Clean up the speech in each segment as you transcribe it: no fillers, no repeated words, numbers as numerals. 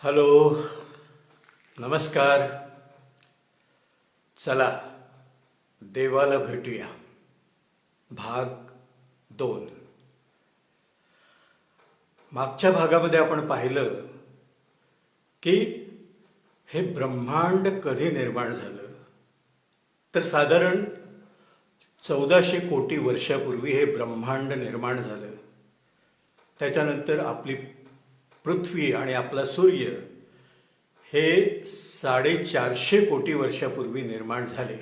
Hello, नमस्कार. चला देवाला भेटूया, भाग 2. मागच्या भागामध्ये आपण पाहिलं की हे ब्रह्मांड कधी निर्माण झालं. तर साधारण 1400 कोटी वर्षापूर्वी हे ब्रह्मांड निर्माण झालं. त्याच्यानंतर आपली पृथ्वी आणि आपला सूर्य हे 450 कोटी वर्षापूर्वी निर्माण झाले.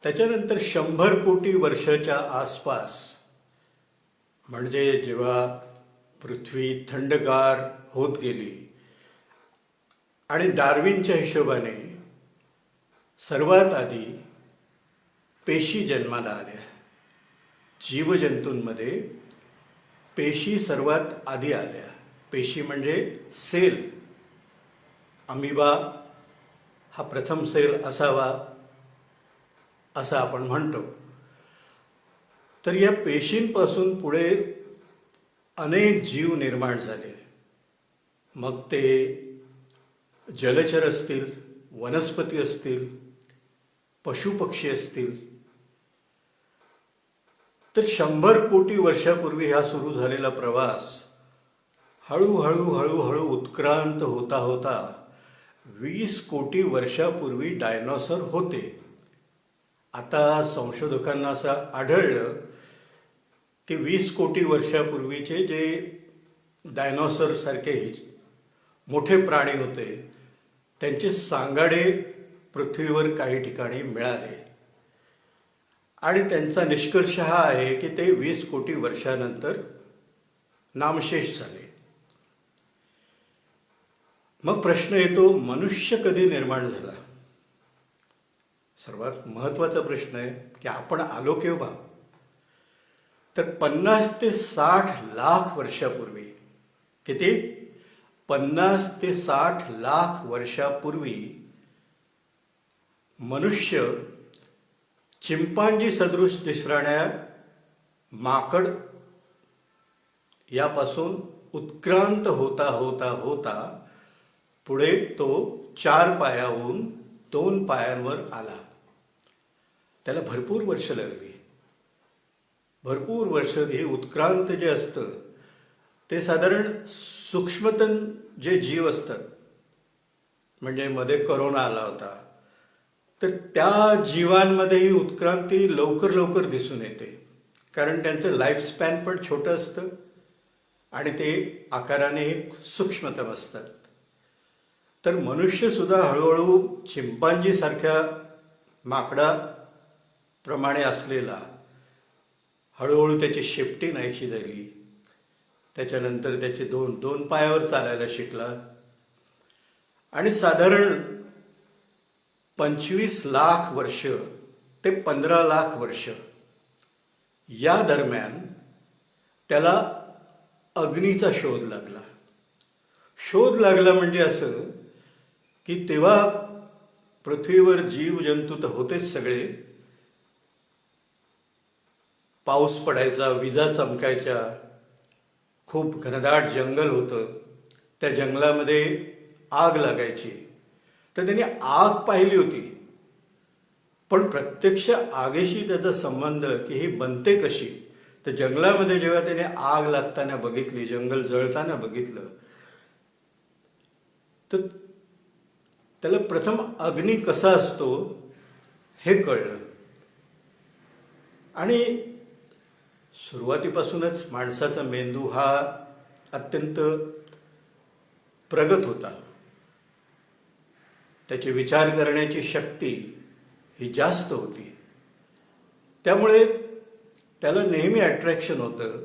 त्याच्यानंतर 100 कोटी वर्षाच्या आसपास, म्हणजे जेव्हा पृथ्वी थंडगार होत गेली आणि डार्विनच्या हिशोबाने सर्वात आधी पेशी जन्माला आल्या. जीवजंतूंमध्ये पेशी सर्वात आधी आल्या. पेशी म्हणजे सेल. अमिबा हा प्रथम सेल असावा असं आपण म्हणतो. तर या पेशींपासून पुढे अनेक जीव निर्माण झाले. मग ते जलचर असतील, वनस्पती असतील, पशुपक्षी असतील. तर 100 कोटी वर्षापूर्वी हा सुरू झालेला प्रवास हळूहळू उत्क्रांत होता होता 20 कोटी वर्षापूर्वी डायनॉसॉर होते. आता संशोधकांना असं आढळलं की 20 कोटी वर्षापूर्वीचे जे डायनॉसॉर सारखे मोठे प्राणी होते त्यांचे सांगाडे पृथ्वीवर काही ठिकाणी मिळाले. आणि त्यांचा निष्कर्ष हा आहे की ते 20 कोटी वर्षानंतर नामशेष झाले. मग प्रश्न येतो, मनुष्य कधी निर्माण झाला? सर्वात महत्त्वाचा प्रश्न आहे की आपण आलो केव्हा? तर 50 ते 60 लाख वर्षापूर्वी. किती? 50 ते 60 लाख वर्षापूर्वी मनुष्य चिंपांजी सदृश दिसणाऱ्या माकड यापासून उत्क्रांत होता होता होता पुढे तो 4 पायाहून 2 पायांवर आला. त्याला भरपूर वर्ष लागली. भरपूर वर्ष. हे उत्क्रांत जे असतं ते साधारण सूक्ष्मतम जे जीव असतात, म्हणजे मध्ये करोना आला होता, तर त्या जीवांमध्ये ही उत्क्रांती लवकर दिसून येते. कारण त्यांचं लाईफस्पॅन पण छोटं असतं आणि ते आकाराने सूक्ष्मतम असतात. तर मनुष्यसुद्धा हळूहळू चिंपांजीसारख्या माकडाप्रमाणे असलेला हळूहळू त्याची शेपटी नाहीशी झाली. त्याच्यानंतर त्याचे दोन पायावर चालायला शिकला. आणि साधारण 25 लाख वर्ष ते 15 लाख वर्ष या दरम्यान त्याला अग्नीचा शोध लागला. शोध लागला म्हणजे असं की तेव्हा पृथ्वीवर जीवजंतू तर होतेच सगळे. पाऊस पडायचा, विजा चमकायच्या, खूप घनदाट जंगल होतं. त्या जंगलामध्ये आग लागायची. तर त्यांनी आग पाहिली होती, पण प्रत्यक्ष आगीशी त्याचा संबंध की ही बनते कशी. तर जंगलामध्ये जेव्हा त्याने आग लागताना बघितली, जंगल जळताना बघितलं, तर त्याला प्रथम अग्नी कसा असतो हे कळलं. आणि सुरुवातीपासूनच माणसाचा मेंदू हा अत्यंत प्रगत होता. त्याची विचार करण्याची शक्ती ही जास्त होती. त्यामुळे त्याला नेहमी अट्रॅक्शन होतं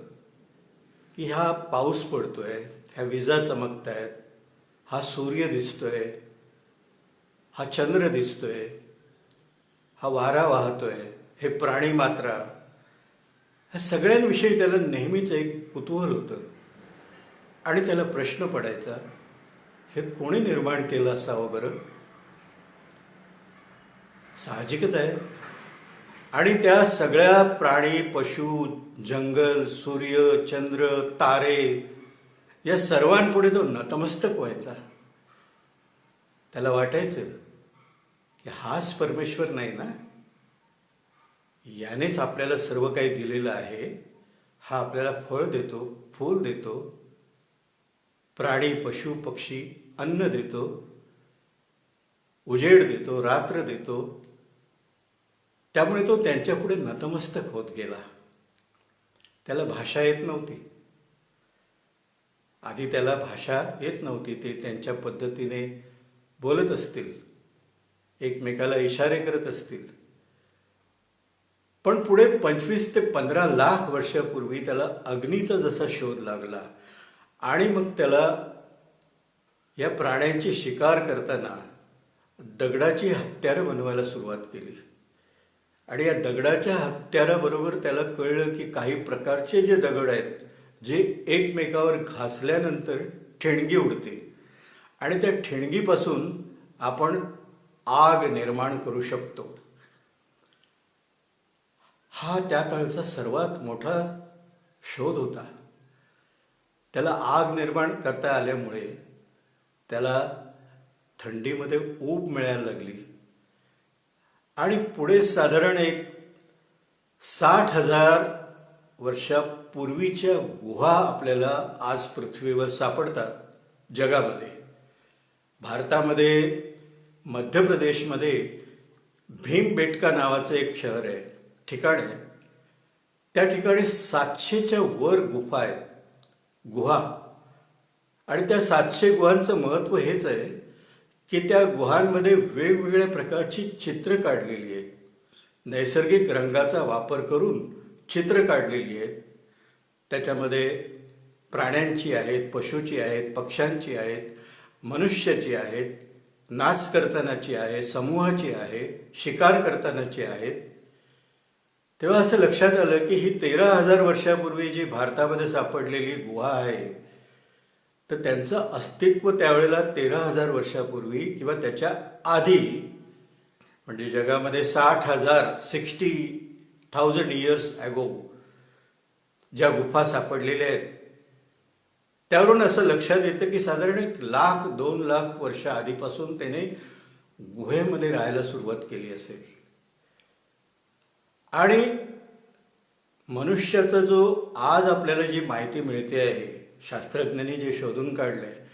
की हा पाऊस पडतोय, ह्या विजा चमकत आहेत, हा सूर्य दिसतोय, हा चंद्र दिसतोय, हा वारा वाहतोय, हे प्राणी मात्रा, ह्या सगळ्यांविषयी त्याला नेहमीच एक कुतूहल होतं. आणि त्याला प्रश्न पडायचा, हे कोणी निर्माण केलं असावं बरं? साहजिकच आहे. आणि त्या सगळ्या प्राणी, पशु, जंगल, सूर्य, चंद्र, तारे या सर्वांपुढे तो नतमस्तक व्हायचा. त्याला वाटायचं की हाच परमेश्वर नाही ना, यानेच आपल्याला सर्व काही दिलेलं आहे. हा आपल्याला फळ देतो, फूल देतो, प्राणी पशु पक्षी अन्न देतो, उजेड देतो, रात्र देतो. त्यामुळे तो त्यांच्यापुढे नतमस्तक होत गेला. त्याला भाषा येत नव्हती. आधी त्याला भाषा येत नव्हती. ते त्यांच्या पद्धतीने बोलत असतील, एकमेकाला इशारे करत असतील. पण पुढे 25 ते 15 लाख वर्षापूर्वी त्याला अग्नीचा जसा शोध लागला आणि मग त्याला या प्राण्यांची शिकार करताना दगडाची हत्यारं बनवायला सुरुवात केली. आणि या दगडाच्या हत्याराबरोबर त्याला कळलं की काही प्रकारचे जे दगड आहेत जे एकमेकावर घासल्यानंतर ठिणगी उडते आणि त्या ठिणगीपासून आपण आग निर्माण करू शकतो. हा त्या काळचा सर्वात मोठा शोध होता. त्याला आग निर्माण करता आल्यामुळे त्याला थंडीमध्ये ऊब मिळायला लागली. आणि पुढे साधारण एक 60,000 वर्षापूर्वीच्या गुहा आपल्याला आज पृथ्वीवर सापडतात जगामध्ये. भारतामध्ये मध्य प्रदेशमध्ये भीमबेटका नावाचं एक शहर आहे, ठिकाण आहे. त्या ठिकाणी 700च्या वर गुफा आहेत, गुहा. आणि त्या 700 गुहांचं महत्त्व हेच आहे की त्या गुहांमध्ये वेगवेगळ्या प्रकारची चित्र काढलेली आहेत. नैसर्गिक रंगाचा वापर करून चित्र काढलेली आहेत. त्याच्यामध्ये प्राण्यांची आहेत, पशुची आहेत, पक्ष्यांची आहेत, मनुष्याची आहेत, नाच करतानाची आहे, समूहाची आहे, शिकार करतानाची आहेत. तेव्हा असं लक्षात आलं की ही 13,000 वर्षापूर्वी जी भारतामध्ये सापडलेली गुहा आहे तर त्यांचं अस्तित्व त्यावेळेला 13,000 वर्षापूर्वी किंवा त्याच्या आधी, म्हणजे जगामध्ये 60,000 इयर्स ॲगो ज्या गुफा सापडलेल्या आहेत त्यावरून असं लक्षात येतं की साधारण 1,00,000-2,00,000 वर्ष आधीपासून त्याने गुहेमध्ये राहायला सुरुवात केली असेल. आणि मनुष्याचा जो आज आपल्याला जी माहिती मिळते आहे, शास्त्रज्ञांनी जे शोधून काढलं आहे,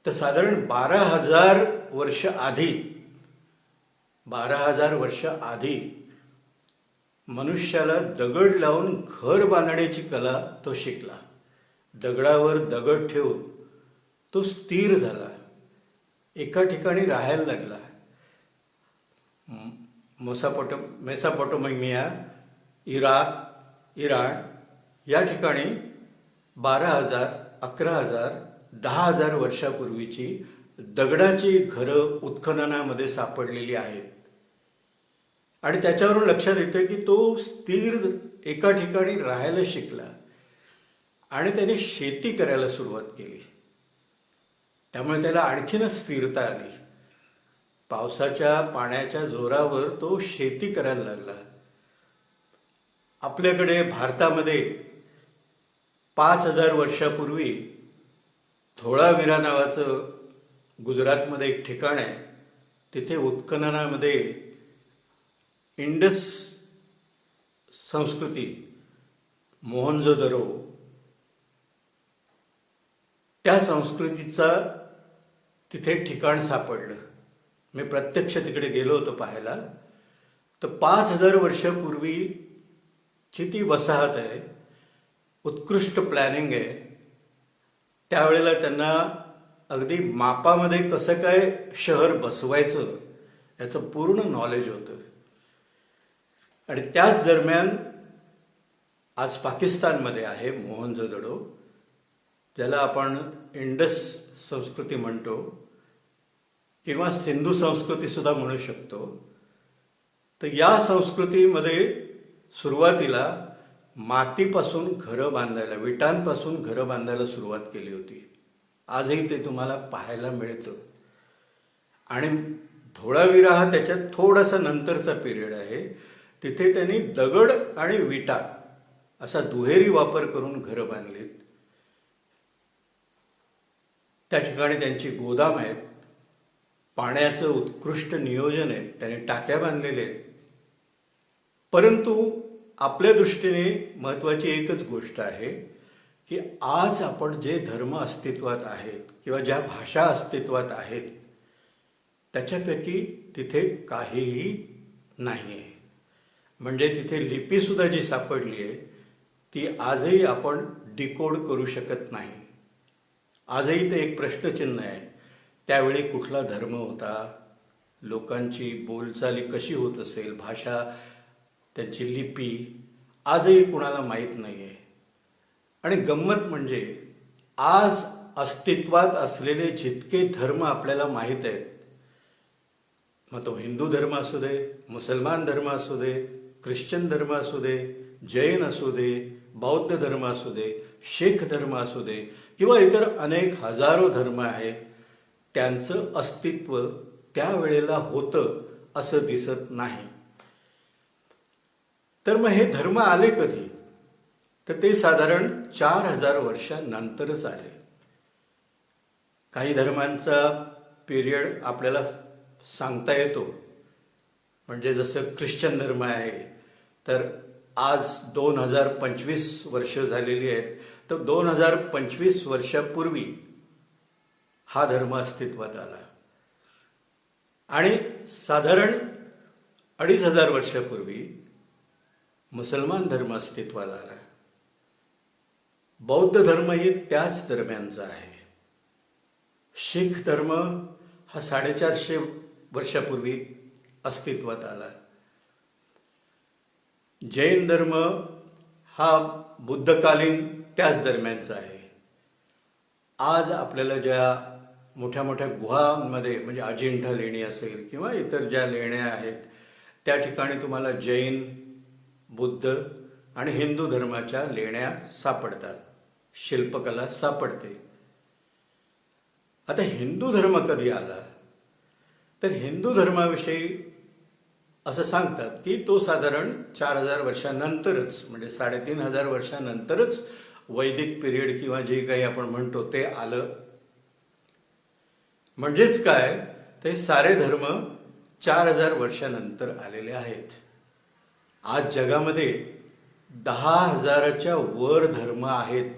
तर साधारण 12,000 वर्ष आधी 12,000 वर्ष आधी मनुष्याला दगड लावून घर बांधण्याची कला तो शिकला. दगडावर दगड ठेवून तो स्थिर झाला, एका ठिकाणी राहायला लागला. मेसोपोटेमिया, इराक, इराण या ठिकाणी 12,000, 11,000, 10,000 वर्षापूर्वीची दगडाची घरं उत्खननामध्ये सापडलेली आहेत. आणि त्याच्यावरून लक्षात येतं की तो स्थिर एका ठिकाणी राहायला शिकला आणि त्याने शेती करायला सुरुवात केली. त्यामुळे त्याला आणखीनच स्थिरता आली. पावसाच्या पाण्याच्या जोरावर तो शेती करायला लागला. आपल्याकडे भारतामध्ये 5,000 वर्षापूर्वी धोळावीरा नावाचं गुजरातमध्ये एक ठिकाण आहे. तिथे उत्खननामध्ये इंडस संस्कृती, मोहनजोदरो, त्या संस्कृतीचा तिथे ठिकाण सापडलं. मी प्रत्यक्ष तिकडे गेलो होतो पाहायला. तर 5,000 वर्षापूर्वीची ती वसाहत आहे. उत्कृष्ट प्लॅनिंग आहे. त्यावेळेला त्यांना अगदी मापामध्ये कसं काय शहर बसवायचं याचं पूर्ण नॉलेज होतं. आणि त्याच दरम्यान आज पाकिस्तानमध्ये आहे मोहनजोदडो, ज्याला आपण इंडस संस्कृती म्हणतो किंवा सिंधू संस्कृतीसुद्धा म्हणू शकतो. तर या संस्कृतीमध्ये सुरुवातीला मातीपासून घरं बांधायला, विटांपासून घरं बांधायला सुरुवात केली होती. आजही ते तुम्हाला पाहायला मिळतं. आणि धोळावीरा हा त्याच्यात थोडासा नंतरचा पिरियड आहे. तिथे त्यांनी दगड आणि विटा असा दुहेरी वापर करून घरं बांधलीत. त्या ठिकाणी त्यांची गोदाम आहेत, पाण्याचं उत्कृष्ट नियोजन आहे, त्यांनी टाक्या बांधलेल्या आहेत. परंतु आपल्या दृष्टीने महत्त्वाची एकच गोष्ट आहे की आज आपण जे धर्म अस्तित्वात आहेत किंवा ज्या भाषा अस्तित्वात आहेत त्याच्यापैकी तिथे काहीही नाही आहे. म्हणजे तिथे लिपीसुद्धा जी सापडली आहे ती आजही आपण डिकोड करू शकत नाही. आजही ते एक प्रश्नचिन्ह आहे. त्यावेळी कुठला धर्म होता, लोकांची बोलचाली कशी होत असेल, भाषा, त्यांची लिपी आजही कुणाला माहीत नाही आहे. आणि गंमत म्हणजे आज अस्तित्वात असलेले जितके धर्म आपल्याला माहीत आहेत, मग तो हिंदू धर्म असू दे, मुसलमान धर्म असू दे, ख्रिश्चन धर्म असू दे, जैन असू दे, बौद्ध धर्म असू दे, शीख धर्म असू दे किंवा इतर अनेक हजारो धर्म आहेत, त्यांचं अस्तित्व त्यावेळेला होतं असं दिसत नाही. तर मग हे धर्म आले कधी? तर ते साधारण 4000 वर्षानंतरच आले. काही धर्मांचा पिरियड आपल्याला सांगता येतो. म्हणजे जसं ख्रिश्चन धर्म आहे तर आज 2025 वर्ष झालेली आहेत, तर 2025 वर्षापूर्वी हा धर्म अस्तित्वात आला. आणि साधारण 2500 वर्षापूर्वी मुसलमान धर्म अस्तित्वाला आला. बौद्ध धर्मही त्याच दरम्यानचा आहे. शीख धर्म हा 450 वर्षापूर्वी अस्तित्वात आला. जैन धर्म हा बुद्धकालीन त्याच दरम्यानचा आहे. आज आपल्याला ज्या मोठ्या मोठ्या गुहांमध्ये म्हणजे अजिंठा लेणी असेल किंवा इतर ज्या लेण्या आहेत त्या ठिकाणी तुम्हाला जैन, बुद्ध आणि हिंदू धर्माच्या लेण्या सापडतात, शिल्पकला सापडते. आता हिंदू धर्म कधी आला? तर हिंदू धर्माविषयी असं सांगतात की तो साधारण 4000 वर्षानंतरच म्हणजे 3500 वर्षानंतरच वैदिक पिरियड किंवा जे काही आपण म्हणतो ते आलं. म्हणजेच काय, ते सारे धर्म 4000 वर्षानंतर आलेले आहेत. आज जगामध्ये 10,000च्या वर धर्म आहेत.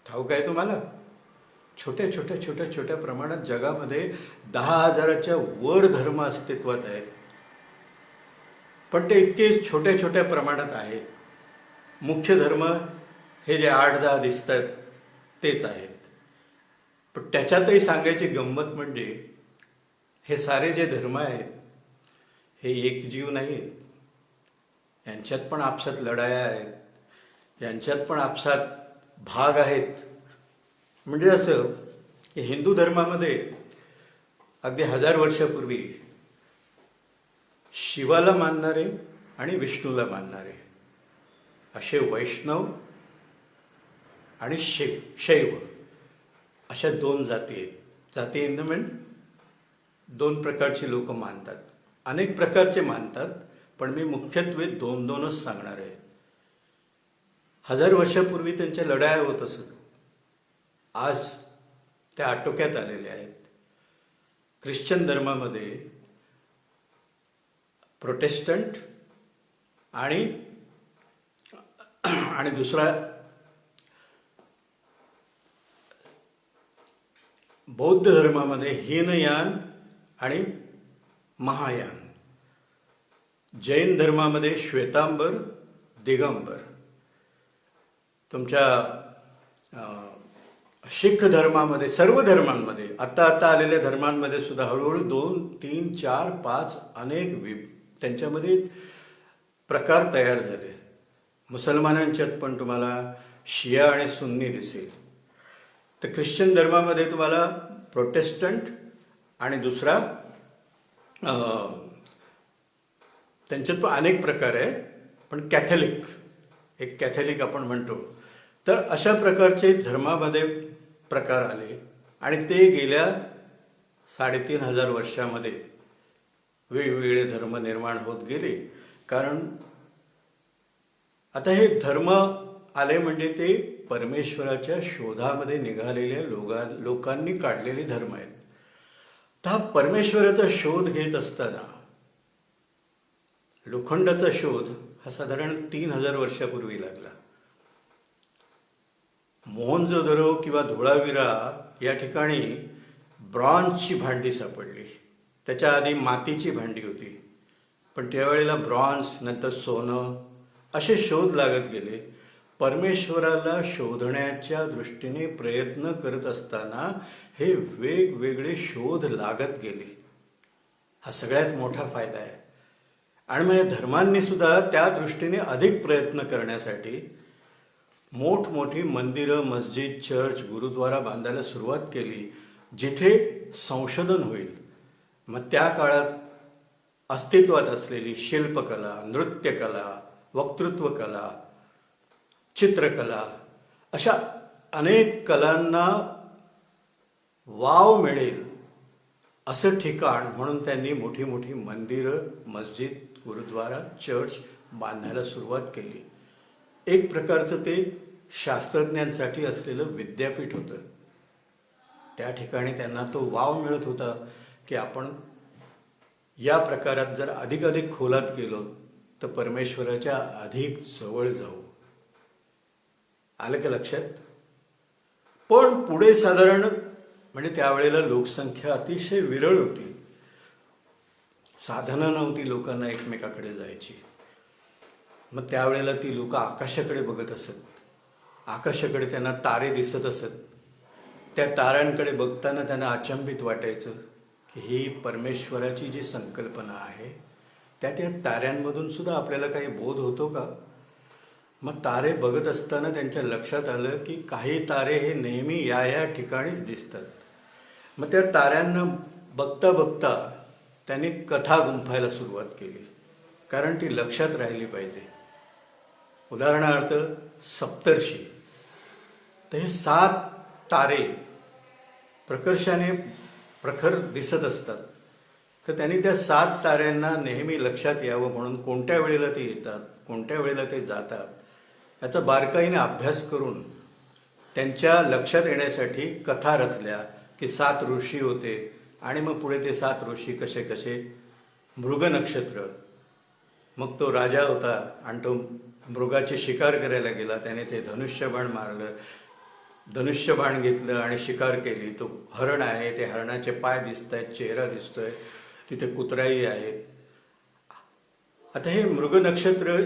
ठाऊक आहे तुम्हाला? छोट्या छोट्या छोट्या छोट्या प्रमाणात जगामध्ये 10,000च्या वर धर्म अस्तित्वात आहेत. पण ते इतके छोट्या छोट्या प्रमाणात आहेत. मुख्य धर्म हे जे 8-10 दिसतात तेच आहेत. पण त्याच्यातही सांगायची गंमत म्हणजे हे सारे जे धर्म आहेत हे एक जीव नाही आहेत. यांच्यात पण आपसात लढाया आहेत, यांच्यात पण आपसात भाग आहेत. म्हणजे असं की हिंदू धर्मामध्ये अगदी 1000 वर्षापूर्वी शिवाला मानणारे आणि विष्णूला मानणारे असे वैष्णव आणि शैव अशा 2 जाती आहेत. जाती इन द मीन 2 प्रकारची लोक मानतात. अनेक प्रकारचे मानतात, पण मी मुख्यत्वे 2च सांगणार आहे. 1000 वर्षापूर्वी त्यांच्या लढाया होत असत. आज त्या आटोक्यात आलेल्या आहेत. ख्रिश्चन धर्मामध्ये प्रोटेस्टंट आणि दुसरा बौद्ध धर्मामध्ये हीनयान आणि महायान. जैन धर्मामध्ये श्वेतांबर, दिगंबर. तुमच्या शीख धर्मामध्ये, सर्व धर्मांमध्ये, आता आलेल्या धर्मांमध्ये सुद्धा हळूहळू 2, 3, 4, 5 अनेक त्यांच्यामध्ये प्रकार तयार झाले. मुसलमानांच्यात पण तुम्हाला शिया आणि सुन्नी दिसेल. तर ख्रिश्चन धर्मामध्ये तुम्हाला प्रोटेस्टंट आणि दुसरा त्यांच्यात पण अनेक प्रकार आहे, पण कॅथलिक, एक कॅथलिक आपण म्हणतो. तर अशा प्रकारचे धर्मामध्ये प्रकार आले आणि ते गेल्या 3500 वर्षामध्ये वेगवेगळे धर्म निर्माण होत गेले. कारण आता हे धर्म आले म्हणजे ते परमेश्वराच्या शोधामध्ये निघालेल्या लोकांनी काढलेले धर्म आहेत. तर हा परमेश्वराचा शोध घेत असताना लोखंडाचा शोध हा साधारण 3000 वर्षापूर्वी लागला. मोहनजोदरो किंवा धोळावीरा या ठिकाणी ब्रॉन्झची भांडी सापडली. त्याच्या आधी मातीची भांडी होती, पण त्यावेळेला ब्रॉन्झ, नंतर सोनं असे शोध लागत गेले. परमेश्वराला शोधण्याच्या दृष्टीने प्रयत्न करत असताना हे वेगवेगळे शोध लागत गेले. हा सगळ्यात मोठा फायदा आहे. आणि मग धर्मांनी सुद्धा त्या दृष्टीने अधिक प्रयत्न करण्यासाठी मोठमोठी मंदिरं, मस्जिद, चर्च, गुरुद्वारा बांधायला सुरुवात केली, जिथे संशोधन होईल. मग त्या काळात अस्तित्वात असलेली शिल्पकला, नृत्यकला, वक्तृत्वकला, चित्रकला अशा अनेक कलांना वाव मिळेल असं ठिकाण म्हणून त्यांनी मोठी मोठी मंदिरं, मस्जिद, गुरुद्वारा, चर्च बांधायला सुरुवात केली. एक प्रकारचं ते शास्त्रज्ञांसाठी असलेलं विद्यापीठ होतं. त्या ठिकाणी त्यांना तो वाव मिळत होता की आपण या प्रकारात जर अधिकाधिक खोलात गेलो तर परमेश्वराच्या अधिक जवळ जाऊ. आलं का लक्षात? पण पुढे साधारण म्हणजे त्यावेळेला लोकसंख्या अतिशय विरळ होती, साधनं नव्हती लोकांना एकमेकाकडे जायची. मग त्यावेळेला ती लोक आकाशाकडे बघत असत. आकाशाकडे त्यांना तारे दिसत असत. त्या ताऱ्यांकडे बघताना त्यांना अचंबित वाटायचं की ही परमेश्वराची जी संकल्पना आहे त्या ताऱ्यांमधून सुद्धा आपल्याला काही बोध होतो का? मग तारे बघत असताना त्यांच्या लक्षात आलं की काही तारे हे नेहमी या ठिकाणीच दिसतात. मग त्या ताऱ्यांना बघता बघता त्यांनी कथा गुंफायला सुरुवात केली, कारण ती लक्षात राहिली पाहिजे. उदाहरणार्थ सप्तर्षी, तर हे 7 तारे प्रकर्षाने प्रखर दिसत असतात. तर त्यांनी त्या 7 ताऱ्यांना नेहमी लक्षात यावं म्हणून कोणत्या वेळेला ते येतात, कोणत्या वेळेला ते जातात याचा बारकाईने अभ्यास करून त्यांच्या लक्षात येण्यासाठी कथा रचल्या की 7 ऋषी होते आणि मग पुढे ते 7 ऋषी कसे कसे मृग नक्षत्र. मग तो राजा होता आणि तो मृगाची शिकार करायला गेला. त्याने ते धनुष्यबाण मारलं, धनुष्यबाण घेतलं आणि शिकार केली. तो हरण आहे, ते हरणाचे पाय दिसत आहेत, चेहरा दिसतोय, तिथे कुत्राई आहेत. आता हे मृग नक्षत्र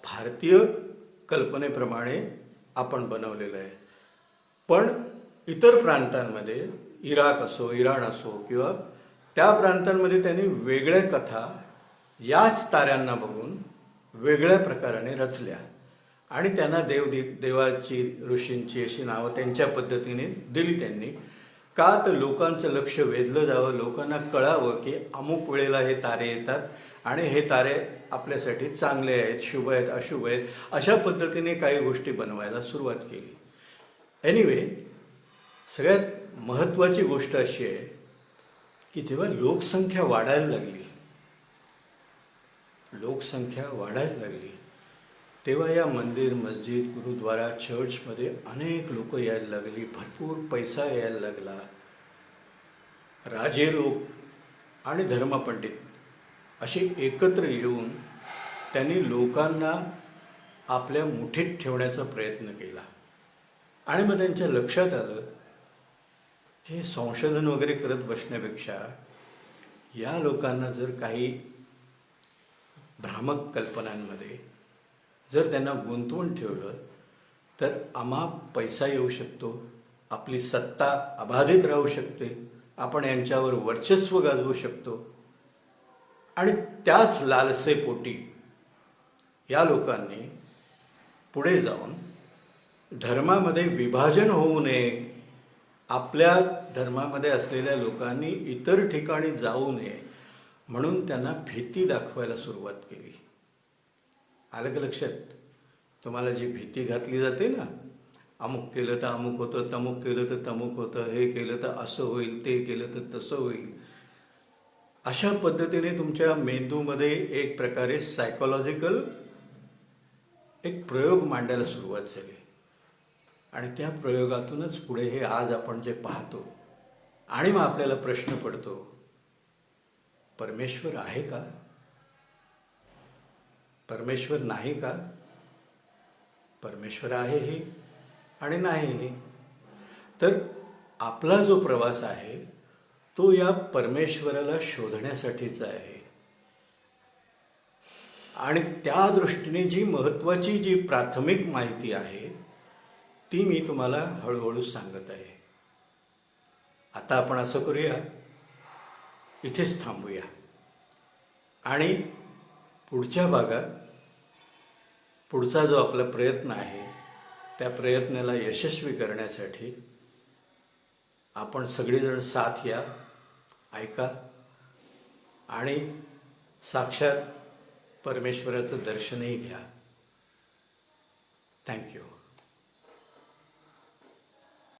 भारतीय कल्पनेप्रमाणे आपण बनवलेलं आहे. पण इतर प्रांतांमध्ये, इराक असो, इराण असो किंवा त्या प्रांतांमध्ये त्यांनी वेगळ्या कथा याच ताऱ्यांना बघून वेगळ्या प्रकाराने रचल्या आणि त्यांना देवाची, ऋषींची अशी नावं त्यांच्या पद्धतीने दिली त्यांनी. का तर लोकांचं लक्ष वेधलं जावं, लोकांना कळावं की अमुक वेळेला हे तारे येतात आणि हे तारे आपल्यासाठी चांगले आहेत, शुभ आहेत, अशुभ आहेत, अशा पद्धतीने काही गोष्टी बनवायला सुरुवात केली. एनिवे, सगळ्यात महत्त्वाची गोष्ट अशी आहे की जेव्हा लोकसंख्या वाढायला लागली, तेव्हा या मंदिर, मस्जिद, गुरुद्वारा, चर्चमध्ये अनेक लोक यायला लागली, भरपूर पैसा यायला लागला. राजे लोक आणि धर्मपंडित असे एकत्र येऊन त्यांनी लोकांना आपल्या मुठीत ठेवण्याचा प्रयत्न केला. आणि मग त्यांच्या लक्षात आलं हे संशोधन वगैरे करत बसण्यापेक्षा या लोकांना जर काही भ्रामक कल्पनांमध्ये जर त्यांना गुंतवून ठेवलं तर अमाप पैसा येऊ शकतो, आपली सत्ता अबाधित राहू शकते, आपण यांच्यावर वर्चस्व गाजवू शकतो. आणि त्याच लालसेपोटी या लोकांनी पुढे जाऊन धर्मामध्ये विभाजन होऊ नये, आपल्या धर्मामध्ये असलेल्या लोकांनी इतर ठिकाणी जाऊ नये म्हणून त्यांना भीती दाखवायला सुरुवात केली. आलं का लक्षात? तुम्हाला जी भीती घातली जाते ना, अमुक केलं तर अमुक होतं, तमुक केलं तर तमुक होतं, हे केलं तर असं होईल, ते केलं तर तसं होईल, अशा पद्धतीने तुमच्या मेंदूमध्ये एक प्रकारे सायकोलॉजिकल एक प्रयोग मांडायला सुरुवात झाली. आणि त्या प्रयोगातूनच पुढे हे आज आपण जे पाहतो आणि मग आपल्याला प्रश्न पडतो, परमेश्वर आहे का? परमेश्वर नाही का? परमेश्वर आहेही आणि नाहीही. तर आपला जो प्रवास आहे तो या परमेश्वराला शोधण्यासाठीचा आहे. आणि त्या दृष्टीने जी महत्त्वाची जी प्राथमिक माहिती आहे ती मी तुम्हाला हळूहळू सांगत आहे. आता आपण असं करूया, इथेच थांबूया आणि पुढच्या भागात पुढचा जो आपला प्रयत्न आहे त्या प्रयत्नाला यशस्वी करण्यासाठी आपण सगळेजण साथ या, ऐका आणि साक्षात परमेश्वराचं दर्शनही घ्या. थँक्यू.